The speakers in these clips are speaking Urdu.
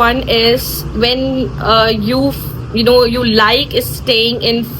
1 is when you like staying in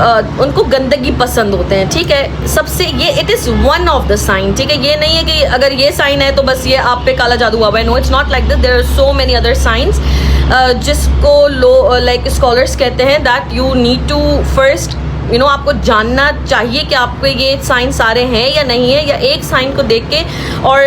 ان کو گندگی پسند ہوتے ہیں, ٹھیک ہے. سب سے یہ it is one of the sign, ٹھیک ہے. یہ نہیں ہے کہ اگر یہ سائن ہے تو بس یہ آپ پہ کالا جادو ہوا ہے. No, it's not like this. There are so many other signs جس کو لائک اسکالرس کہتے ہیں that you need to first آپ کو جاننا چاہیے کہ آپ کو یہ سائن سارے ہیں یا نہیں ہے, یا ایک سائن کو دیکھ کے. اور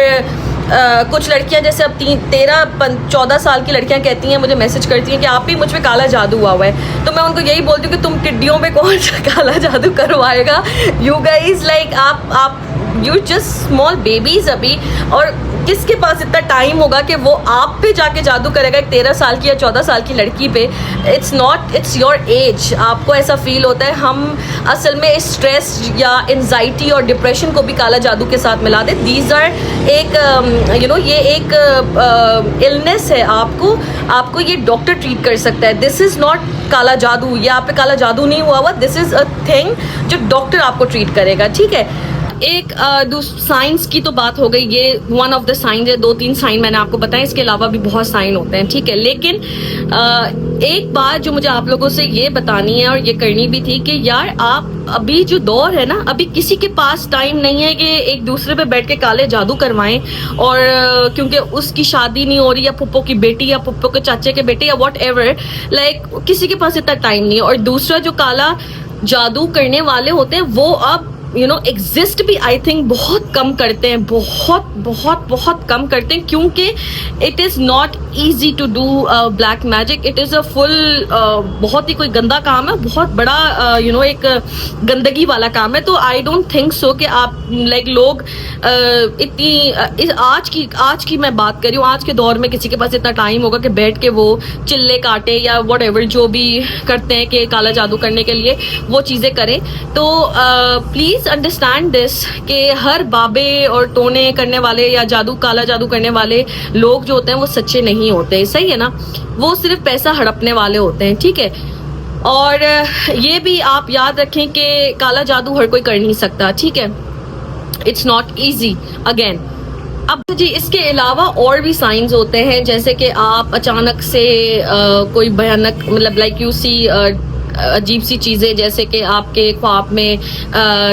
کچھ لڑکیاں جیسے اب 13-14 سال کی لڑکیاں کہتی ہیں, مجھے میسج کرتی ہیں کہ آپ بھی مجھ پہ کالا جادو ہوا ہوا ہے. تو میں ان کو یہی بولتی ہوں کہ تم ٹڈیوں پہ کون سا کالا جادو کروائے گا. یو گائز لائک آپ یو جسٹ اسمال بیبیز ابھی, اور کس کے پاس اتنا ٹائم ہوگا کہ وہ آپ پہ جا کے جادو کرے گا ایک 13 سال کی یا 14 سال کی لڑکی پہ. It's your age. آپ کو ایسا فیل ہوتا ہے. ہم اصل میں اسٹریس یا انزائٹی اور ڈپریشن کو بھی کالا جادو کے ساتھ ملا دیں. دیز آر ایک یہ ایک النس ہے. آپ کو یہ ڈاکٹر ٹریٹ کر سکتا ہے. دس از ناٹ کالا جادو. یہ آپ پہ کالا جادو نہیں ہوا ہوا. دس از اے تھنگ جو ڈاکٹر آپ کو ٹریٹ کرے گا, ٹھیک ہے. ایک سائنس کی تو بات ہو گئی, یہ ون آف دا سائنس ہے. 2-3 سائن میں نے آپ کو بتایا, اس کے علاوہ بھی بہت سائن ہوتے ہیں, ٹھیک ہے. لیکن ایک بات جو مجھے آپ لوگوں سے یہ بتانی ہے اور یہ کرنی بھی تھی کہ یار آپ ابھی جو دور ہے نا, ابھی کسی کے پاس ٹائم نہیں ہے کہ ایک دوسرے پہ بیٹھ کے کالے جادو کروائیں. اور کیونکہ اس کی شادی نہیں ہو رہی, یا پھپھو کی بیٹی, یا پھپھو کے چاچے کے بیٹے, یا واٹ ایور, لائک کسی کے پاس اتنا ٹائم نہیں ہے. اور دوسرا جو کالا جادو کرنے والے ہوتے ہیں وہ اب ایگزسٹ بھی آئی تھنک بہت کم کرتے ہیں, بہت بہت بہت کم کرتے ہیں, کیونکہ it is not easy to do black magic. It is a full بہت ہی کوئی گندا کام ہے, بہت بڑا ایک گندگی والا کام ہے. تو آئی ڈونٹ تھنک سو کہ آپ لائک لوگ اتنی آج کی میں بات کر رہی ہوں, آج کے دور میں کسی کے پاس اتنا ٹائم ہوگا کہ بیٹھ کے وہ چلے کاٹے یا واٹ ایور جو بھی کرتے ہیں کہ کالا جادو کرنے کے لیے وہ چیزیں کریں. تو پلیز انڈرسٹینڈ دس کہ ہر بابے اور ٹونے کرنے والے یا کالا جادو کرنے والے لوگ جو ہوتے ہیں وہ سچے نہیں ہوتے, صحیح ہے نا. وہ صرف پیسہ ہڑپنے والے ہوتے ہیں, ٹھیک ہے. اور یہ بھی آپ یاد رکھیں کہ کالا جادو ہر کوئی کر نہیں سکتا, ٹھیک ہے. It's not easy again. اب جی اس کے علاوہ اور بھی سائنز ہوتے ہیں, جیسے کہ آپ اچانک سے کوئی بھیانک مطلب لائک یو سی عجیب سی چیزیں, جیسے کہ آپ کے خواب میں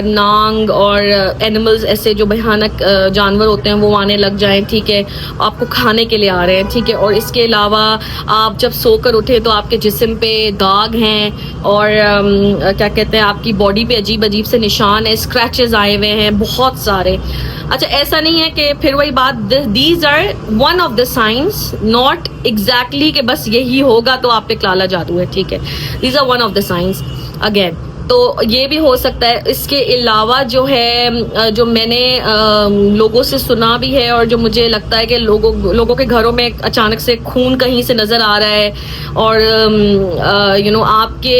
نانگ اور اینیملز ایسے جو بھیانک جانور ہوتے ہیں وہ آنے لگ جائیں, ٹھیک ہے, آپ کو کھانے کے لیے آ رہے ہیں, ٹھیک ہے. اور اس کے علاوہ آپ جب سو کر اٹھے تو آپ کے جسم پہ داغ ہیں, اور کیا کہتے ہیں آپ کی باڈی پہ عجیب عجیب سے نشان ہیں, اسکریچز آئے ہوئے ہیں بہت سارے. اچھا ایسا نہیں ہے کہ پھر وہی بات, these are one of the signs, not exactly کہ بس یہی ہوگا تو آپ پہ کالا جادو ہے, ٹھیک ہے. These are one of the signs again. تو یہ بھی ہو سکتا ہے. اس کے علاوہ جو ہے جو میں نے لوگوں سے سنا بھی ہے, اور جو مجھے لگتا ہے کہ لوگوں کے گھروں میں اچانک سے خون کہیں سے نظر آ رہا ہے, اور آپ کے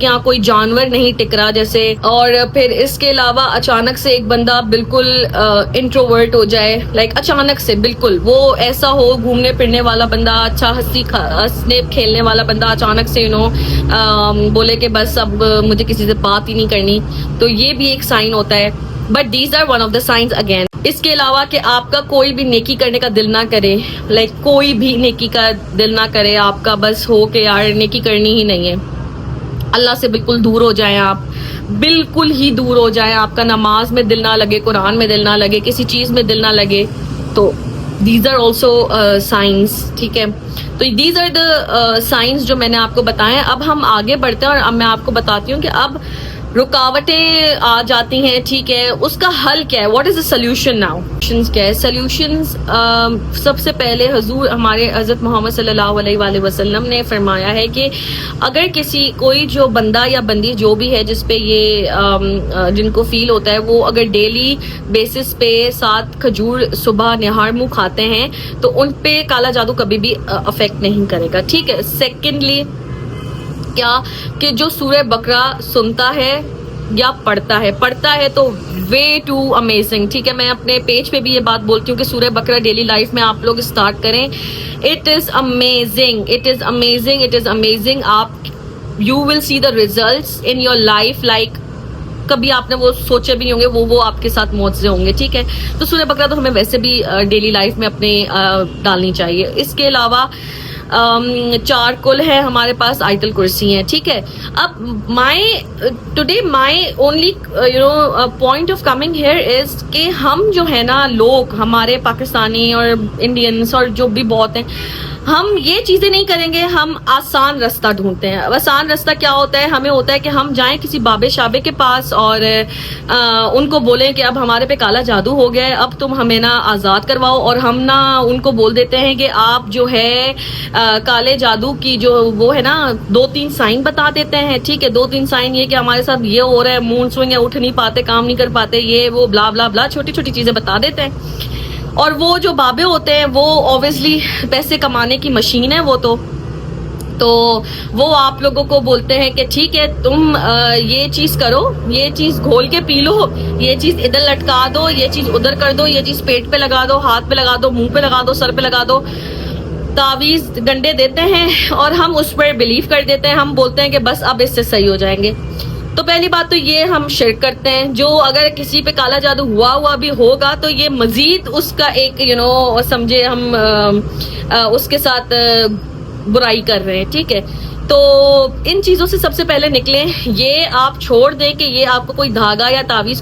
یہاں کوئی جانور نہیں ٹک رہا جیسے. اور پھر اس کے علاوہ اچانک سے ایک بندہ بالکل انٹروورٹ ہو جائے, لائک اچانک سے بالکل وہ ایسا ہو, گھومنے پھرنے والا بندہ, اچھا ہنسنے کھیلنے والا بندہ, اچانک سے بولے کہ بس اب مجھے کسی سے بات ہی نہیں کرنی. تو یہ بھی ایک سائن ہوتا ہے. But these are one of the signs again. اس کے علاوہ کہ آپ کا کوئی بھی نیکی کرنے کا دل نہ کرے, لائک کوئی بھی نیکی کا دل نہ کرے آپ کا, بس ہو کہ یار نیکی کرنی ہی نہیں ہے, اللہ سے بالکل دور ہو جائیں آپ, بالکل ہی دور ہو جائیں. آپ کا نماز میں دل نہ لگے, قرآن میں دل نہ لگے, کسی چیز میں دل نہ لگے, تو دیز آر آلسو سائنس, ٹھیک ہے. تو دیز آر دا سائنس جو میں نے آپ کو بتائے. اب ہم آگے بڑھتے ہیں, اور اب میں آپ کو بتاتی ہوں کہ اب رکاوٹیں آ جاتی ہیں, ٹھیک ہے, اس کا حل کیا ہے, what is the solution now. کیا ہے سلیوشنز؟ سب سے پہلے حضور ہمارے حضرت محمد صلی اللہ علیہ وآلہ وسلم نے فرمایا ہے کہ اگر کوئی جو بندہ یا بندی جو بھی ہے جس پہ یہ جن کو فیل ہوتا ہے, وہ اگر ڈیلی بیسس پہ 7 کھجور صبح نہار منہ کھاتے ہیں تو ان پہ کالا جادو کبھی بھی افیکٹ نہیں کرے گا, ٹھیک ہے. سیکنڈلی کیا کہ جو سورہ بقرہ سنتا ہے یا پڑھتا ہے تو وے ٹو امیزنگ, ٹھیک ہے. میں اپنے پیج پہ بھی یہ بات بولتی ہوں کہ سورہ بقرہ ڈیلی لائف میں آپ لوگ اسٹارٹ کریں. It is amazing, it is amazing, it is amazing. آپ you will see the results in your life, like کبھی آپ نے وہ سوچے بھی نہیں ہوں گے, وہ آپ کے ساتھ معجزے ہوں گے, ٹھیک ہے. تو سورہ بقرہ تو ہمیں ویسے بھی ڈیلی لائف میں اپنے ڈالنی چاہیے. اس کے علاوہ 4 کل ہے ہمارے پاس, آیت الکرسی ہیں, ٹھیک ہے. اب today my only point of coming here is کہ ہم جو ہے نا لوگ, ہمارے پاکستانی اور انڈینس اور جو بھی بہت ہیں, ہم یہ چیزیں نہیں کریں گے. ہم آسان رستہ ڈھونڈتے ہیں. آسان رستہ کیا ہوتا ہے؟ ہمیں ہوتا ہے کہ ہم جائیں کسی بابے شابے کے پاس اور ان کو بولیں کہ اب ہمارے پہ کالا جادو ہو گیا ہے, اب تم ہمیں نا آزاد کرواؤ. اور ہم نا ان کو بول دیتے ہیں کہ آپ جو ہے کالے جادو کی جو وہ ہے نا 2-3 سائن بتا دیتے ہیں, ٹھیک ہے. 2-3 سائن یہ کہ ہمارے ساتھ یہ ہو رہا ہے, مون سوئنگ ہے, اٹھ نہیں پاتے, کام نہیں کر پاتے, یہ وہ بلا بلا بلا, چھوٹی چھوٹی چیزیں بتا دیتے ہیں. اور وہ جو بابے ہوتے ہیں وہ اوبویسلی پیسے کمانے کی مشین ہے وہ تو وہ آپ لوگوں کو بولتے ہیں کہ ٹھیک ہے تم یہ چیز کرو, یہ چیز گھول کے پی لو, یہ چیز ادھر لٹکا دو, یہ چیز ادھر کر دو, یہ چیز پیٹ پہ لگا دو, ہاتھ پہ لگا دو, منہ پہ لگا دو, سر پہ لگا دو. تعویذ گنڈے دیتے ہیں اور ہم اس پر بلیو کر دیتے ہیں. ہم بولتے ہیں کہ بس اب اس سے صحیح ہو جائیں گے. تو پہلی بات تو یہ ہم شرک کرتے ہیں. جو اگر کسی پہ کالا جادو ہوا بھی ہوگا تو یہ مزید اس کا ایک سمجھے ہم اس کے ساتھ برائی کر رہے ہیں, ٹھیک ہے. تو ان چیزوں سے سب سے پہلے نکلیں. یہ آپ چھوڑ دیں کہ یہ آپ کو کوئی دھاگا یا تعویذ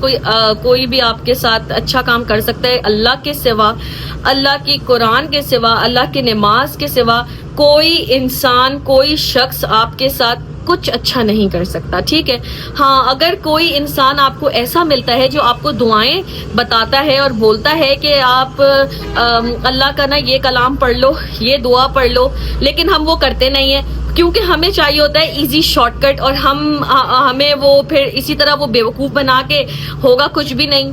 کوئی بھی آپ کے ساتھ اچھا کام کر سکتا ہے. اللہ کے سوا, اللہ کی قرآن کے سوا, اللہ کی نماز کے سوا کوئی انسان, کوئی شخص آپ کے ساتھ کچھ اچھا نہیں کر سکتا, ٹھیک ہے. ہاں اگر کوئی انسان آپ کو ایسا ملتا ہے جو آپ کو دعائیں بتاتا ہے اور بولتا ہے کہ آپ اللہ کا نا یہ کلام پڑھ لو, یہ دعا پڑھ لو, لیکن ہم وہ کرتے نہیں ہیں کیونکہ ہمیں چاہیے ہوتا ہے ایزی شارٹ کٹ. اور ہمیں وہ پھر اسی طرح وہ بیوقوف بنا کے, ہوگا کچھ بھی نہیں,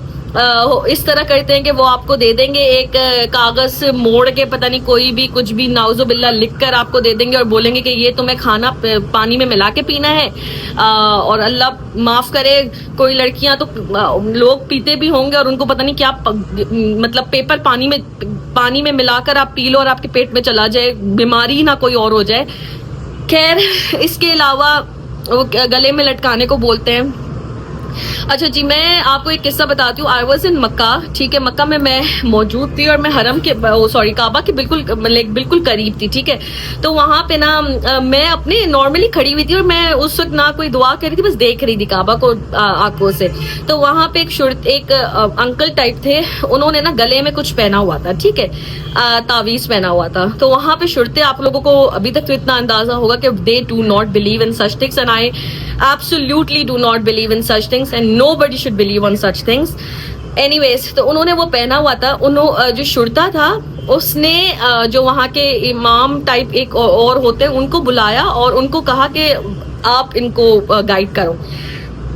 اس طرح کرتے ہیں کہ وہ آپ کو دے دیں گے ایک کاغذ موڑ کے, پتہ نہیں کوئی بھی کچھ بھی نعوذ باللہ لکھ کر آپ کو دے دیں گے اور بولیں گے کہ یہ تمہیں کھانا پانی میں ملا کے پینا ہے. اور اللہ معاف کرے کوئی لڑکیاں تو لوگ پیتے بھی ہوں گے اور ان کو پتہ نہیں کیا مطلب پیپر پانی میں ملا کر آپ پی لو اور آپ کے پیٹ میں چلا جائے, بیماری نہ کوئی اور ہو جائے. خیر اس کے علاوہ وہ گلے میں لٹکانے کو بولتے ہیں. اچھا جی, میں آپ کو ایک قصہ بتاتی ہوں. آئی واز ان مکہ, ٹھیک ہے. مکہ میں موجود تھی اور میں حرم کے کعبہ کے بالکل قریب تھی, ٹھیک ہے. تو وہاں پہ نا میں اپنے نارملی کھڑی ہوئی تھی اور میں اس وقت نہ کوئی دعا کر رہی تھی, بس دیکھ رہی تھی کعبہ کو آنکھوں سے. تو وہاں پہ ایک انکل ٹائپ تھے, انہوں نے نا گلے میں کچھ پہنا ہوا تھا, ٹھیک ہے, تعویذ پہنا ہوا تھا. تو وہاں پہ شرطیں آپ لوگوں کو ابھی تک تو اتنا اندازہ ہوگا کہ they do not believe in such things and I absolutely do not believe in such things and nobody should believe on such things. Anyways, تو انہوں نے وہ پہنا ہوا تھا. جو شرطا تھا اس نے جو وہاں کے امام ٹائپ ایک اور ہوتے ہیں ان کو بلایا اور ان کو کہا کہ آپ ان کو گائیڈ کرو.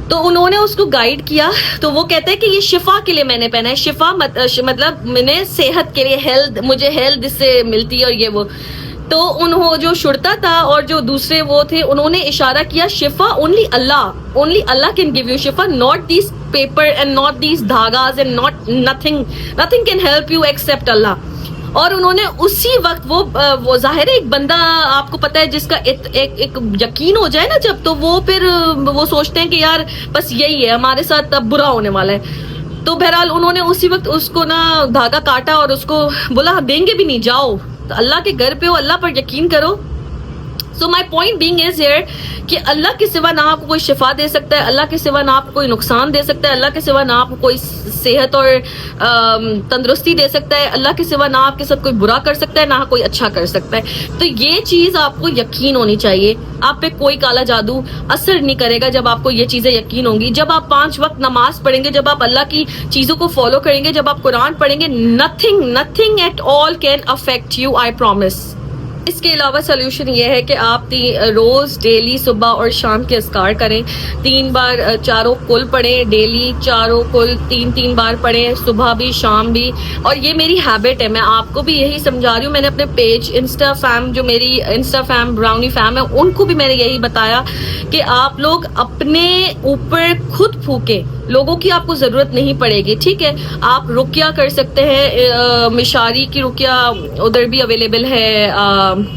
تو انہوں نے اس کو گائیڈ کیا. تو وہ کہتے ہیں کہ یہ شفا کے لیے میں نے پہنا ہے. شفا مطلب میں نے صحت کے لیے, ہیلتھ, مجھے ہیلتھ اس سے ملتی ہے اور یہ وہ. تو انہوں جو شرطا تھا اور جو دوسرے وہ تھے انہوں نے اشارہ کیا شفا only Allah can give you شفا, not these paper and not these dhagas and not nothing can help you except Allah. اور انہوں نے اسی وقت وہ ظاہر ہے ایک بندہ آپ کو پتا ہے جس کا ایک یقین ہو جائے نا جب, تو وہ پھر وہ سوچتے ہیں کہ یار بس یہی ہے ہمارے ساتھ اب برا ہونے والا ہے. تو بہرحال انہوں نے اسی وقت اس کو نا دھاگا کاٹا اور اس کو بولا دیں گے بھی نہیں, جاؤ اللہ کے گھر پہ ہو, اللہ پر یقین کرو. So my point being is here کہ اللہ کے سوا نہ آپ کو کوئی شفا دے سکتا ہے, اللہ کے سوا نہ آپ کو کوئی نقصان دے سکتا ہے, اللہ کے سوا نہ آپ کو کوئی صحت اور تندرستی دے سکتا ہے, اللہ کے سوا نہ آپ کے ساتھ کوئی برا کر سکتا ہے, نہ کوئی اچھا کر سکتا ہے. تو یہ چیز آپ کو یقین ہونی چاہیے. آپ پہ کوئی کالا جادو اثر نہیں کرے گا جب آپ کو یہ چیزیں یقین ہوں گی. جب آپ 5 وقت نماز پڑھیں گے, جب آپ اللہ کی چیزوں کو فالو کریں گے, جب آپ قرآن پڑھیں گے, nothing at all can affect you, I promise. اس کے علاوہ سلیوشن یہ ہے کہ آپ روز ڈیلی صبح اور شام کے اذکار کریں. 3 بار چاروں کل پڑھیں, ڈیلی چاروں کل 3 بار پڑھیں, صبح بھی شام بھی. اور یہ میری ہیبٹ ہے, میں آپ کو بھی یہی سمجھا رہی ہوں. میں نے اپنے پیج انسٹا فیم, جو میری انسٹا فیم براؤنی فیم ہے, ان کو بھی میں نے یہی بتایا کہ آپ لوگ اپنے اوپر خود پھونکیں, لوگوں کی آپ کو ضرورت نہیں پڑے گی, ٹھیک ہے. آپ رقیہ کر سکتے ہیں, مشاری کی رقیہ ادھر بھی اویلیبل ہے,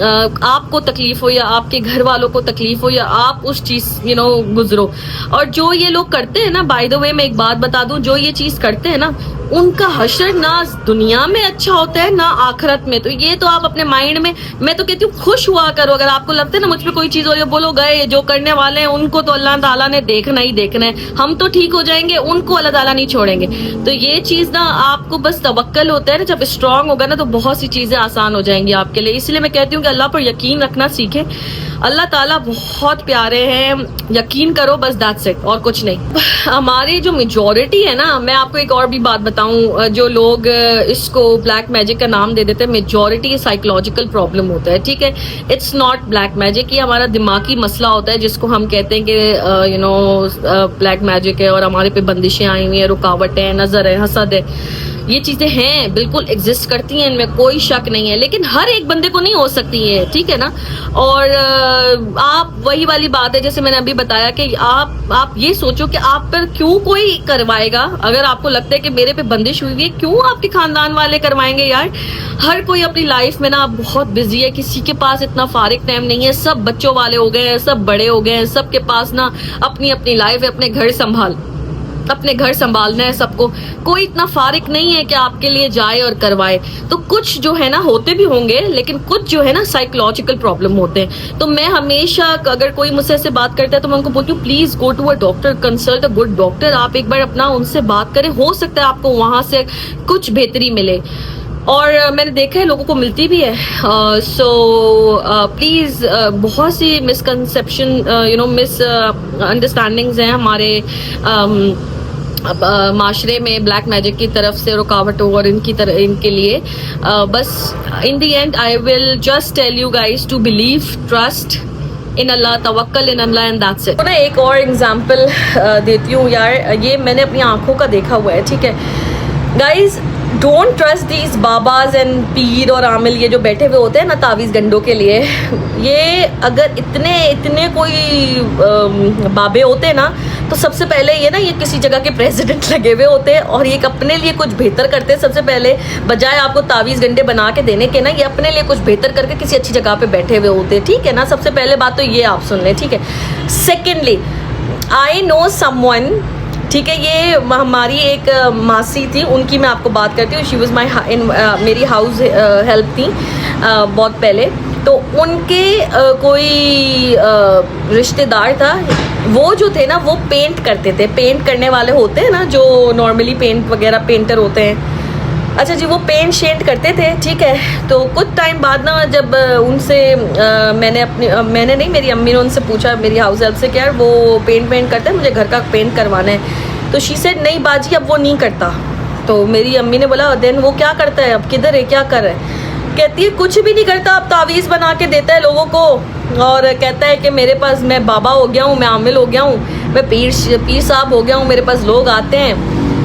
آپ کو تکلیف ہو یا آپ کے گھر والوں کو تکلیف ہو یا آپ اس چیز گزرو. اور جو یہ لوگ کرتے ہیں نا, بائی دا وے میں ایک بات بتا دوں, جو یہ چیز کرتے ہیں نا ان کا حشر نہ دنیا میں اچھا ہوتا ہے نہ آخرت میں. تو یہ تو آپ اپنے مائنڈ میں تو کہتی ہوں خوش ہوا کرو. اگر آپ کو لگتا ہے نا مجھ پہ کوئی چیز ہو رہی ہے, بولو گئے جو کرنے والے ہیں ان کو تو اللہ تعالیٰ نے دیکھنا ہی دیکھنا ہے, ہم تو ٹھیک ہو جائیں گے, ان کو اللہ تعالیٰ نہیں چھوڑیں گے. تو یہ چیز نا آپ کو بس توکل ہوتا ہے نا, جب اسٹرانگ ہوگا نا تو بہت سی چیزیں آسان ہو جائیں گی آپ کے لیے. اس لیے میں کہتی ہوں کہ اللہ پر یقین رکھنا سیکھیں. اللہ تعالیٰ بہت پیارے ہیں, یقین کرو بس, دیٹس اٹ, اور کچھ نہیں. ہماری جو میجورٹی ہے نا, میں آپ کو ایک اور بھی بات بتاؤں, جو لوگ اس کو بلیک میجک کا نام دے دیتے ہیں, میجورٹی سائیکولوجیکل پرابلم ہوتا ہے, ٹھیک ہے. اٹس ناٹ بلیک میجک, یہ ہمارا دماغی مسئلہ ہوتا ہے جس کو ہم کہتے ہیں کہ بلیک میجک ہے اور ہمارے پہ بندشیں آئی ہوئی ہیں, رکاوٹیں, نظر ہے, حسد ہے. یہ چیزیں ہیں, بالکل ایگزسٹ کرتی ہیں, ان میں کوئی شک نہیں ہے, لیکن ہر ایک بندے کو نہیں ہو سکتی ہے, ٹھیک ہے نا. اور آپ وہی والی بات ہے جیسے میں نے ابھی بتایا کہ آپ یہ سوچو کہ آپ پر کیوں کوئی کروائے گا. اگر آپ کو لگتا ہے کہ میرے پہ بندش ہوئی ہے, کیوں آپ کے خاندان والے کروائیں گے یار. ہر کوئی اپنی لائف میں نا بہت بزی ہے, کسی کے پاس اتنا فارغ ٹائم نہیں ہے, سب بچوں والے ہو گئے ہیں, سب بڑے ہو گئے ہیں, سب کے پاس نا اپنی اپنی لائف ہے, اپنے گھر سنبھالنا ہے سب کو. کوئی اتنا فارغ نہیں ہے کہ آپ کے لیے جائے اور کروائے. تو کچھ جو ہے نا ہوتے بھی ہوں گے, لیکن کچھ جو ہے نا سائیکولوجیکل پرابلم ہوتے ہیں. تو میں ہمیشہ اگر کوئی مجھ سے بات کرتا ہے تو میں ان کو بولتی ہوں please go to a doctor, consult a good doctor. آپ ایک بار اپنا ان سے بات کریں, ہو سکتا ہے آپ کو وہاں سے کچھ بہتری ملے. اور میں نے دیکھا ہے لوگوں کو ملتی بھی ہے. سو پلیز, بہت سی مسکنسیپشن مس انڈرسٹینڈنگز ہیں ہمارے معاشرے میں بلیک میجک کی طرف سے, رکاوٹوں اور ان کے لیے. بس in the end I will just tell you guys to believe, trust in Allah, توکل in Allah, and that's it. ایک اور ایگزامپل دیتی ہوں یار, یہ میں نے اپنی آنکھوں کا دیکھا ہوا ہے, ٹھیک ہے guys. Don't trust these babas and pir اور عامل, یہ جو بیٹھے ہوئے ہوتے ہیں نا تعویذ گنڈوں کے لیے. یہ اگر اتنے کوئی بابے ہوتے نا تو سب سے پہلے یہ نا یہ کسی جگہ کے پریزیڈنٹ لگے ہوئے ہوتے ہیں, اور یہ اپنے لیے کچھ بہتر کرتے ہیں. سب سے پہلے بجائے آپ کو تعویذ گنڈے بنا کے دینے کے نا, یہ اپنے لیے کچھ بہتر کر کے کسی اچھی جگہ پہ بیٹھے ہوئے ہوتے ہیں, ٹھیک ہے نا. سب سے پہلے بات تو یہ آپ سن لیں, ٹھیک ہے. سیکنڈلی, آئی نو سم ون, ٹھیک ہے. یہ ہماری ایک ماسی تھی, ان کی میں آپ کو بات کرتی ہوں. شی واز میری ہاؤس ہیلپ تھی بہت پہلے. تو ان کے کوئی رشتے دار تھا, وہ جو تھے نا وہ پینٹ کرتے تھے. پینٹ کرنے والے ہوتے ہیں نا جو نارملی پینٹ وغیرہ پینٹر ہوتے ہیں, اچھا جی, وہ پینٹ شینٹ کرتے تھے, ٹھیک ہے. تو کچھ ٹائم بعد نا جب ان سے میں نے نہیں, میری امی نے ان سے پوچھا, میری ہاؤس ہیلپ سے, کہ یار وہ پینٹ کرتا ہے, مجھے گھر کا پینٹ کروانا ہے. تو شی سیڈ نہیں باجی اب وہ نہیں کرتا. تو میری امی نے بولا دین وہ کیا کرتا ہے, اب کدھر ہے, کیا کر رہا ہے. کہتی ہے کچھ بھی نہیں کرتا, اب تعویذ بنا کے دیتا ہے لوگوں کو, اور کہتا ہے کہ میرے پاس میں بابا ہو گیا ہوں, میں عامل ہو گیا ہوں, میں پیر صاحب ہو گیا ہوں, میرے پاس لوگ آتے ہیں.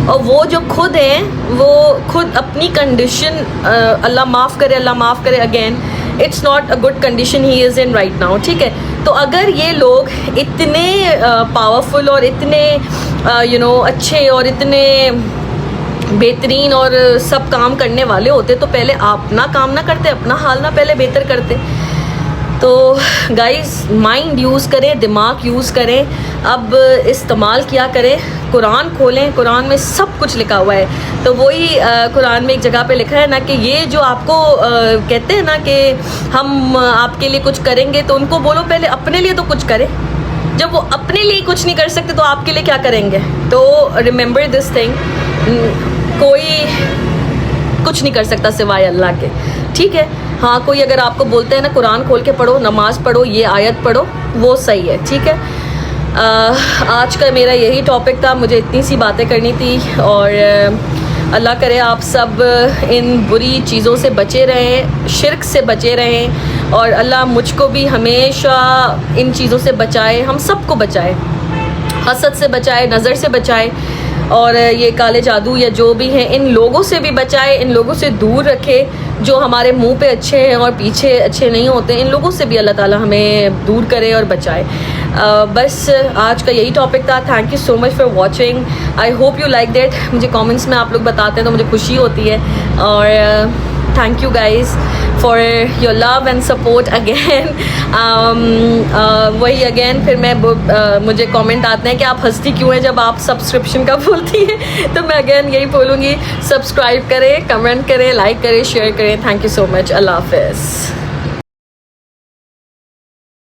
اور وہ جو خود ہیں وہ خود اپنی کنڈیشن, اللہ معاف کرے again, it's not a good condition he is in right now, ٹھیک ہے. تو اگر یہ لوگ اتنے پاورفل اور اتنے اچھے اور اتنے بہترین اور سب کام کرنے والے ہوتے تو پہلے آپ اپنا کام نہ کرتے, اپنا حال نہ پہلے بہتر کرتے. تو گائز مائنڈ یوز کریں, دماغ یوز کریں, اب استعمال کیا کریں. قرآن کھولیں, قرآن میں سب کچھ لکھا ہوا ہے. تو وہی قرآن میں ایک جگہ پہ لکھا ہے نا کہ یہ جو آپ کو کہتے ہیں نا کہ ہم آپ کے لیے کچھ کریں گے, تو ان کو بولو پہلے اپنے لیے تو کچھ کریں. جب وہ اپنے لیے کچھ نہیں کر سکتے تو آپ کے لیے کیا کریں گے. تو ریممبر دس تھنگ, کوئی کچھ نہیں کر سکتا سوائے اللہ کے, ٹھیک ہے. ہاں کوئی اگر آپ کو بولتے ہیں نا قرآن کھول کے پڑھو, نماز پڑھو, یہ آیت پڑھو, وہ صحیح ہے, ٹھیک ہے. آج کا میرا یہی ٹاپک تھا, مجھے اتنی سی باتیں کرنی تھی. اور اللہ کرے آپ سب ان بری چیزوں سے بچے رہیں, شرک سے بچے رہیں, اور اللہ مجھ کو بھی ہمیشہ ان چیزوں سے بچائے, ہم سب کو بچائے, حسد سے بچائے, نظر سے بچائے, اور یہ کالے جادو یا جو بھی ہیں ان لوگوں سے بھی بچائے, ان لوگوں سے دور رکھے جو ہمارے منہ پہ اچھے ہیں اور پیچھے اچھے نہیں ہوتے. ان لوگوں سے بھی اللہ تعالیٰ ہمیں دور کرے اور بچائے. بس آج کا یہی ٹاپک تھا. Thank you so much for watching, I hope you like that. مجھے کامنٹس میں آپ لوگ بتاتے ہیں تو مجھے خوشی ہوتی ہے. اور thank you guys for your love and support again. وہی اگین پھر میں مجھے کامنٹ آتے ہیں کہ آپ ہنستی کیوں ہیں جب آپ سبسکرپشن کا بولتی ہیں, تو میں اگین یہی بولوں گی سبسکرائب کریں, کمنٹ کریں, لائک کریں, شیئر کریں. تھینک یو سو مچ. اللہ حافظ.